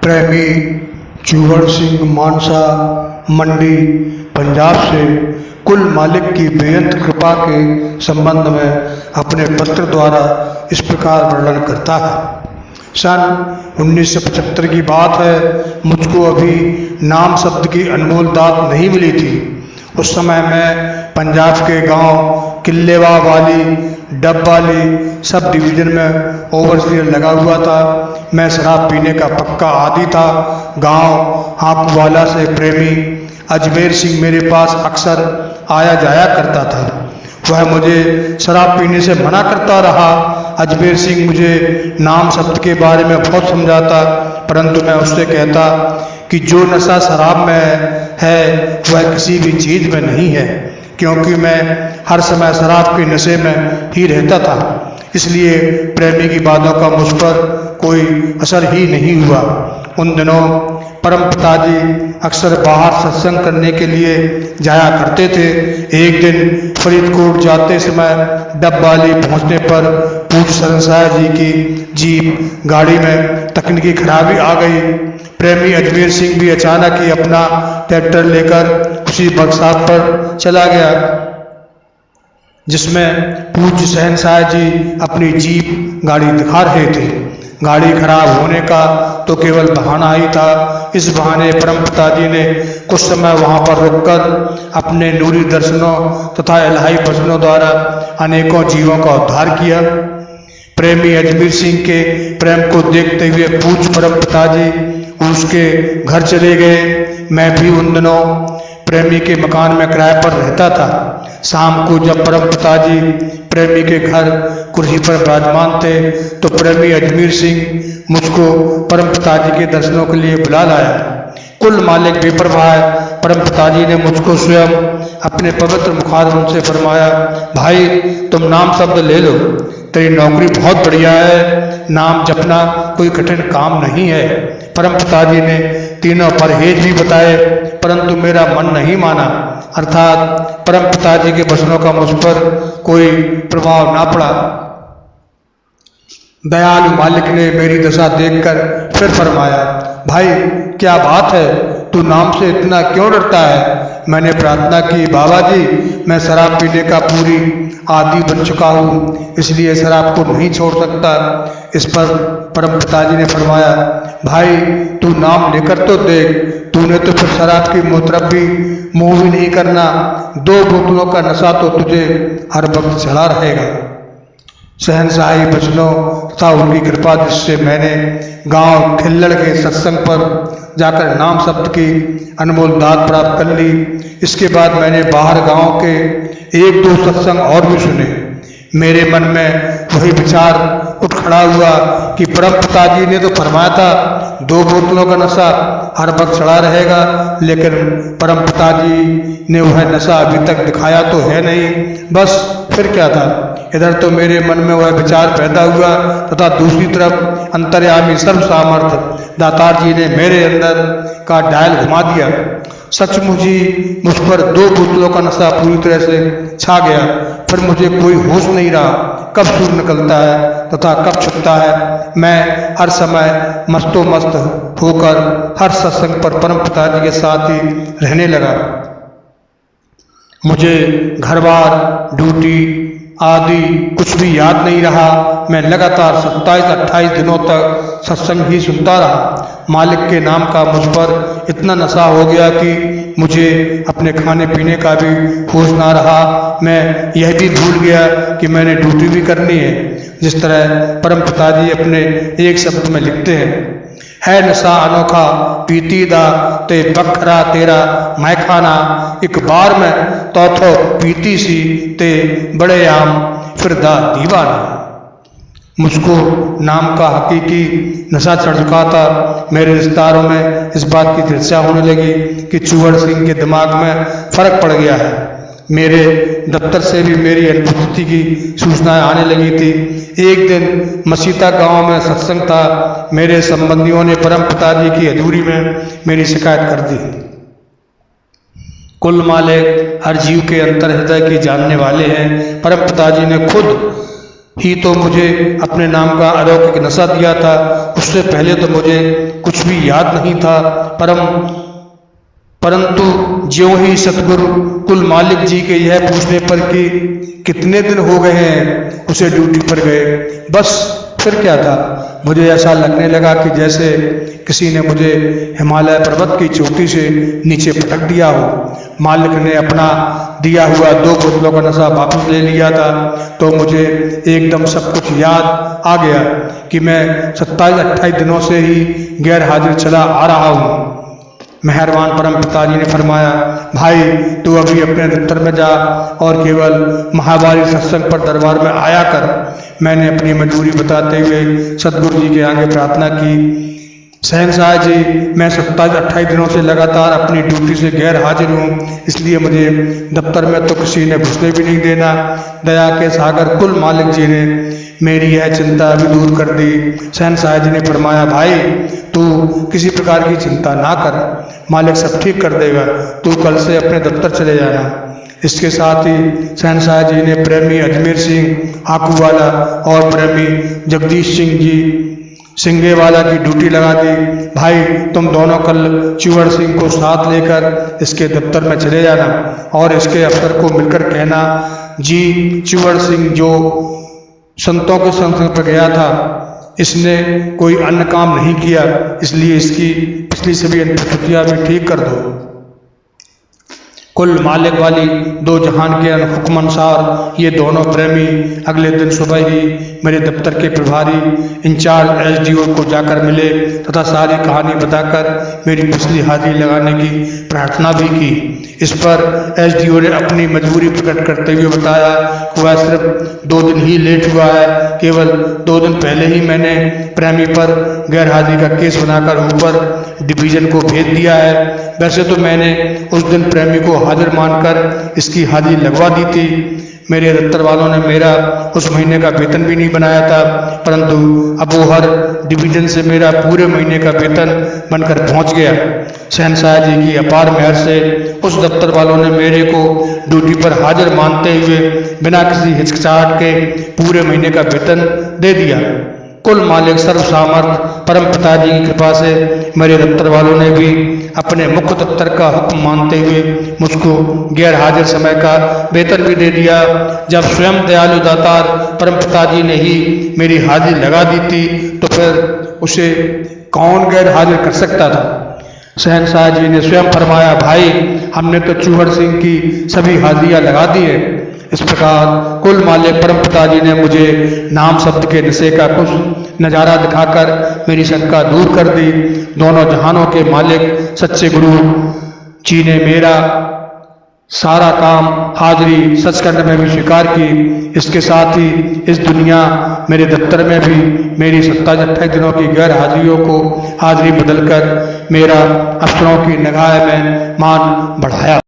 प्रेमी चूहड़ सिंह मानसा मंडी पंजाब से कुल मालिक की बेअंत कृपा के संबंध में अपने पत्र द्वारा इस प्रकार वर्णन करता है। सन 1975 की बात है। मुझको अभी नाम शब्द की अनमोल दात नहीं मिली थी। उस समय मैं पंजाब के गांव किल्लेवा वाली डब वाली सब डिवीज़न में ओवरसीयर लगा हुआ था। मैं शराब पीने का पक्का आदी था। गांव हाकूवाला से प्रेमी अजमेर सिंह मेरे पास अक्सर आया जाया करता था। वह मुझे शराब पीने से मना करता रहा। अजमेर सिंह मुझे नाम शब्द के बारे में बहुत समझाता, परंतु मैं उससे कहता कि जो नशा शराब में है वह किसी भी चीज़ में नहीं है, क्योंकि मैं हर समय शराब के नशे में ही रहता था। इसलिए प्रेमी की बातों का मुझ पर कोई असर ही नहीं हुआ। उन दिनों परम पिताजी अक्सर बाहर सत्संग करने के लिए जाया करते थे। एक दिन फरीदकोट जाते समय डब वाली पहुँचने पर पूज्य शरणशाह जी की जीप गाड़ी में तकनीकी खराबी आ गई। प्रेमी अजमेर सिंह भी अचानक ही अपना ट्रैक्टर लेकर उसी वर्कशॉप पर चला गया जिसमें पूज्य शहनशाह जी अपनी जीप गाड़ी दिखा रहे थे। गाड़ी खराब होने का तो केवल बहाना ही था। इस बहाने परम पिताजी ने कुछ समय वहां पर रुककर अपने नूरी दर्शनों तथा इलाही भजनों द्वारा अनेकों जीवों का उद्धार किया। प्रेमी अजमेर सिंह के प्रेम को देखते हुए पूज्य परम पिताजी उसके घर चले गए। मैं भी उन दिनों प्रेमी के मकान में किराए पर रहता था। शाम को जब परम पिताजी प्रेमी के घर कुर्सी पर विराजमान थे तो प्रेमी अजमेर सिंह मुझको परम पिताजी के दर्शनों के लिए बुला लाया। कुल मालिक बेपरवाह परम पिताजी ने मुझको स्वयं अपने पवित्र मुखारविंद से फरमाया, भाई तुम नाम शब्द ले लो, तेरी नौकरी बहुत बढ़िया है। नाम जपना कोई कठिन काम नहीं है। परम पिताजी ने तीनों परहेज भी बताए, परंतु मेरा मन नहीं माना, अर्थात परम पिताजी के वचनों का मुझ पर कोई प्रभाव ना पड़ा। दयालु मालिक ने मेरी दशा देखकर फिर फरमाया, भाई क्या बात है, तू नाम से इतना क्यों डरता है? मैंने प्रार्थना की, बाबा जी मैं शराब पीने का पूरी आदी बन चुका हूँ, इसलिए शराब को नहीं छोड़ सकता। इस पर परम पिताजी ने फरमाया, भाई तू नाम लेकर तो देख, तूने तो फिर शराब की मुहतरफ भी मुँह भी नहीं करना। 2 बोतलों का नशा तो तुझे हर वक्त चढ़ा रहेगा। शहनशाही बचनों तथा उनकी कृपा जिससे मैंने गांव खिल्लड़ के सत्संग पर जाकर नाम शब्द की अनमोल दात प्राप्त कर ली। इसके बाद मैंने बाहर गांव के 1-2 सत्संग और भी सुने। मेरे मन में वही विचार उठ खड़ा हुआ कि परम पिताजी ने तो फरमाया था 2 बोतलों का नशा हर वक्त चढ़ा रहेगा, लेकिन परम पिताजी ने वह नशा अभी तक दिखाया तो है नहीं, बस फिर क्या था। इधर तो मेरे मन में वह विचार पैदा हुआ तथा दूसरी तरफ अंतर्यामी सर्व सामर्थ्य दातार जी ने मेरे अंदर का डायल घुमा दिया। सचमुच ही मुझ पर 2 बोतलों का नशा पूरी तरह से छा गया। फिर मुझे कोई होश नहीं रहा, कब सूर्य निकलता है तथा कब छुपता है। मैं हर समय मस्तो मस्त होकर हर सत्संग पर परम पिताजी के साथ ही रहने लगा। मुझे घर बार ड्यूटी आदि कुछ भी याद नहीं रहा। मैं लगातार 27-28 दिनों तक सत्संग ही सुनता रहा। मालिक के नाम का मुझ पर इतना नशा हो गया कि मुझे अपने खाने पीने का भी होश ना रहा। मैं यह भी भूल गया कि मैंने ड्यूटी भी करनी है। जिस तरह परम पिताजी अपने एक शब्द में लिखते हैं, है नशा अनोखा पीती दा ते बखरा तेरा मैं खाना, एक बार में तौथो पीती सी ते बड़े आम फिर दा दीवाना। मुझको नाम का हकीकी नशा चढ़ चुका था। मेरे रिश्तेदारों में इस बात की चर्चा होने लगी कि चूहड़ सिंह के दिमाग में फर्क पड़ गया है। मेरे दफ्तर से भी मेरी अनुपस्थिति की सूचनाएं आने लगी थी। एक दिन मसीता गांव में सत्संग था। मेरे संबंधियों ने परम पिताजी की हजूरी में मेरी शिकायत कर दी। कुल मालिक हर जीव के अंतर हृदय की जानने वाले हैं। परम पिताजी ने खुद ही तो मुझे अपने नाम का अलौकिक नशा दिया था। उससे पहले तो मुझे कुछ भी याद नहीं था। परंतु ज्यों ही सतगुरु कुल मालिक जी के यह पूछने पर कि कितने दिन हो गए हैं उसे ड्यूटी पर गए, बस फिर क्या था, मुझे ऐसा लगने लगा कि जैसे किसी ने मुझे हिमालय पर्वत की चोटी से नीचे पटक दिया हो। मालिक ने अपना दिया हुआ 2 बोतलों का नशा वापस ले लिया था, तो मुझे एकदम सब कुछ याद आ गया कि मैं 27-28 दिनों से ही गैर हाजिर चला आ रहा हूँ। मेहरबान परम पिताजी ने फरमाया, भाई तू अभी अपने दफ्तर में जा और केवल महावारी सत्संग पर दरबार में आया कर। मैंने अपनी मजबूरी बताते हुए सतगुरु जी के आगे प्रार्थना की, शहंशाह जी, मैं 27-28 दिनों से लगातार अपनी ड्यूटी से गैर हाजिर हूँ, इसलिए मुझे दफ्तर में तो किसी ने घुसने भी नहीं देना। दया के सागर कुल मालिक जी ने मेरी यह चिंता भी दूर कर दी। शहंशाह जी ने फरमाया, भाई तू किसी प्रकार की चिंता ना कर, मालिक सब ठीक कर देगा, तू कल से अपने दफ्तर चले जाना। इसके साथ ही शहंशाह जी ने प्रेमी अजमेर सिंह आकूवाला और प्रेमी जगदीश सिंह जी सिंगेवाला की ड्यूटी लगा दी। भाई तुम दोनों कल चिवर सिंह को साथ लेकर इसके दफ्तर में चले जाना और इसके अफसर को मिलकर कहना, जी चिवर सिंह जो संतों के संग पर गया था, इसने कोई अन्य काम नहीं किया, इसलिए इसकी पिछली सभी त्रुटियां भी ठीक कर दो। कुल मालिक वाली 2 जहान के हुक्म अनुसार ये दोनों प्रेमी अगले दिन सुबह ही मेरे दफ्तर के प्रभारी इंचार्ज एसडीओ को जाकर मिले तथा सारी कहानी बताकर मेरी पिछली हाजिरी लगाने की प्रार्थना भी की। इस पर एसडीओ ने अपनी मजबूरी प्रकट करते हुए बताया कि वह सिर्फ 2 दिन ही लेट हुआ है, केवल 2 दिन पहले ही मैंने प्रेमी पर गैर हाजिरी का केस बनाकर ऊपर डिवीजन को भेज दिया है। वैसे तो मैंने उस दिन प्रेमी को हाजिर मानकर इसकी हाजिरी लगवा दी थी। मेरे दफ्तर वालों ने मेरा उस महीने का वेतन भी नहीं बनाया था, परंतु अब वो हर डिवीजन से मेरा पूरे महीने का वेतन बनकर पहुंच गया। शहंशाह जी की अपार मेहर से उस दफ्तर वालों ने मेरे को ड्यूटी पर हाजिर मानते हुए बिना किसी हिचकिचाहट के पूरे महीने का वेतन दे दिया। कुल मालिक सर्व सामर्थ परम पिताजी की कृपा से मेरे दफ्तर वालों ने भी अपने मुख्य दफ्तर का हुक्म मानते हुए मुझको गैर हाजिर समय का वेतन भी दे दिया। जब स्वयं दयालु दातार परम पिताजी ने ही मेरी हाजिरी लगा दी थी तो फिर उसे कौन गैर हाजिर कर सकता था। शहंशाह जी ने स्वयं फरमाया, भाई हमने तो चूहड़ सिंह की सभी हाजिरियां लगा दी है। इस प्रकार कुल मालिक परम पिताजी ने मुझे नाम शब्द के नशे का कुछ नज़ारा दिखाकर मेरी शंका दूर कर दी। दोनों जहानों के मालिक सच्चे गुरु जी ने मेरा सारा काम हाजिरी सच करने में भी स्वीकार की। इसके साथ ही इस दुनिया मेरे दफ्तर में भी मेरी 27-28 दिनों की गैर हाजिरियों को हाजिरी बदलकर मेरा अफसरों की निगाह में मान बढ़ाया।